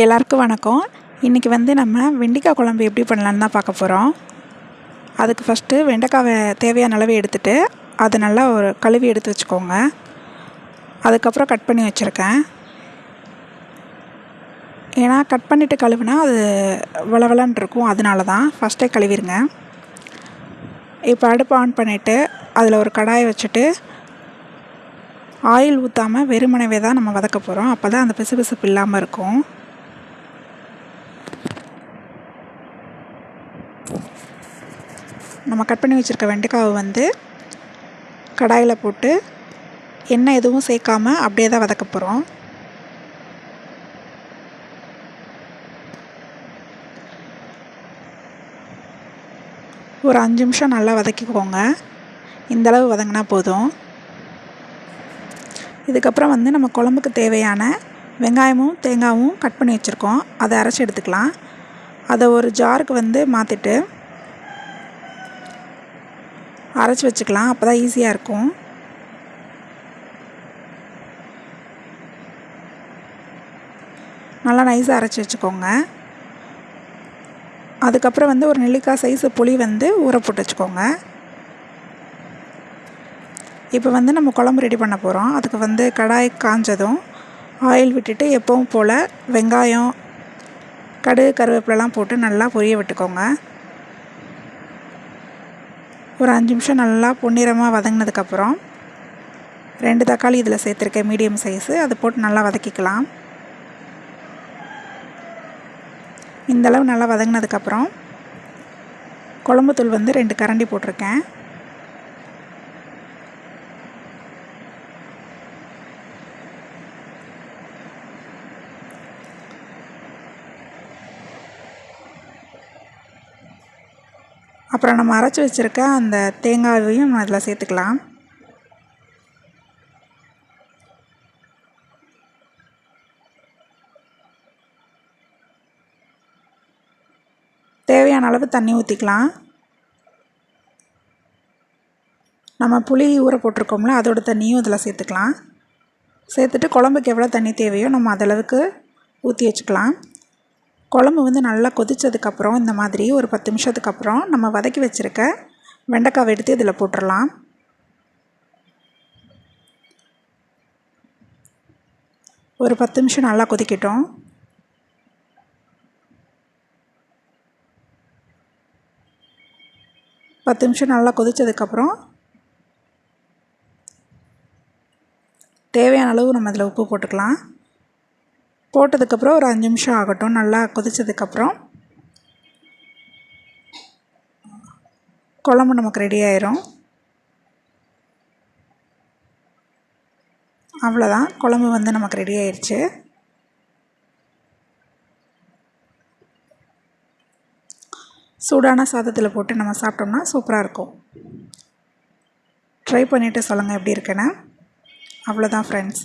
எல்லாருக்கும் வணக்கம். இன்றைக்கி நம்ம வெண்டைக்காய் குழம்பு எப்படி பண்ணலான்னு தான் பார்க்க போகிறோம். அதுக்கு ஃபஸ்ட்டு வெண்டைக்காவை தேவையான அளவு எடுத்துகிட்டு அதை நல்லா ஒரு கழுவி எடுத்து வச்சுக்கோங்க. அதுக்கப்புறம் கட் பண்ணி வச்சுருக்கேன். ஏன்னா கட் பண்ணிவிட்டு கழுவுனா அது வளவலன்னு இருக்கும், அதனால தான் ஃபஸ்ட்டே கழுவிடுங்க. இப்போ அடுப்பு ஆன் பண்ணிவிட்டு அதில் ஒரு கடாயை வச்சுட்டு ஆயில் ஊற்றாமல் வெறுமனவே தான் நம்ம வதக்க போகிறோம். அப்போ தான் அந்த பிசுபிசுப்பு இல்லாமல் இருக்கும். நம்ம கட் பண்ணி வச்சுருக்க வெண்டைக்காவை கடாயில் போட்டு எண்ணெய் எதுவும் சேர்க்காமல் அப்படியே தான் வதக்க போகிறோம். ஒரு 5 நிமிஷம் நல்லா வதக்கிக்கோங்க. இந்தளவு வதங்கினா போதும். இதுக்கப்புறம் நம்ம குழம்புக்கு தேவையான வெங்காயமும் தேங்காயும் கட் பண்ணி வச்சுருக்கோம். அதை அரைச்சி எடுத்துக்கலாம். அதை ஒரு ஜாருக்கு மாற்றிட்டு அரைச்சி வச்சுக்கலாம். அப்போ தான் ஈஸியாக இருக்கும். நல்லா நைஸாக அரைச்சி வச்சுக்கோங்க. அதுக்கப்புறம் ஒரு நெல்லிக்காய் சைஸு புளி ஊற போட்டு வச்சுக்கோங்க. இப்போ நம்ம குழம்பு ரெடி பண்ண போகிறோம். அதுக்கு கடாய் காஞ்சதும் ஆயில் விட்டுட்டு எப்பவும் போல் வெங்காயம், கடுகு, கருவேப்பிலலாம் போட்டு நல்லா பொரிய விட்டுக்கோங்க. ஒரு 5 நிமிஷம் நல்லா பொன்னிறமாக வதங்கினதுக்கப்புறம் 2 தக்காளி இதில் சேர்த்துருக்கேன், மீடியம் சைஸு. அதை போட்டு நல்லா வதக்கிக்கலாம். இந்தளவு நல்லா வதங்கினதுக்கப்புறம் குழம்புத்தூள் 2 கரண்டி போட்டிருக்கேன். அப்புறம் நம்ம அரைச்சி வச்சுருக்க அந்த தேங்காயையும் நம்ம அதில் சேர்த்துக்கலாம். தேவையான அளவு தண்ணி ஊற்றிக்கலாம். நம்ம புளி ஊற போட்டிருக்கோம்ல, அதோட தண்ணியும் இதில் சேர்த்துக்கலாம். சேர்த்துட்டு குழம்புக்கு எவ்வளோ தண்ணி தேவையோ நம்ம அதளவுக்கு ஊற்றி வச்சுக்கலாம். குழம்பு நல்லா கொதித்ததுக்கப்புறம் இந்த மாதிரி ஒரு 10 நிமிஷத்துக்கு அப்புறம் நம்ம வதக்கி வச்சுருக்க வெண்டைக்காவை எடுத்து இதில் போட்டுடலாம். ஒரு 10 நிமிஷம் நல்லா கொதிக்கட்டும். பத்து நிமிஷம் நல்லா கொதித்ததுக்கப்புறம் தேவையான அளவு நம்ம அதில் உப்பு போட்டுக்கலாம். போட்டதுக்கப்புறம் ஒரு 5 நிமிஷம் ஆகட்டும். நல்லா கொதித்ததுக்கப்புறம் குழம்பு நமக்கு ரெடி ஆயிரும். அவ்வளோதான், குழம்பு நமக்கு ரெடி ஆயிடுச்சு. சூடான சாதத்தில் போட்டு நம்ம சாப்பிட்டோம்னா சூப்பராக இருக்கும். ட்ரை பண்ணிவிட்டு சொல்லுங்கள் எப்படி இருக்குன்னு. அவ்வளோதான் ஃப்ரெண்ட்ஸ்.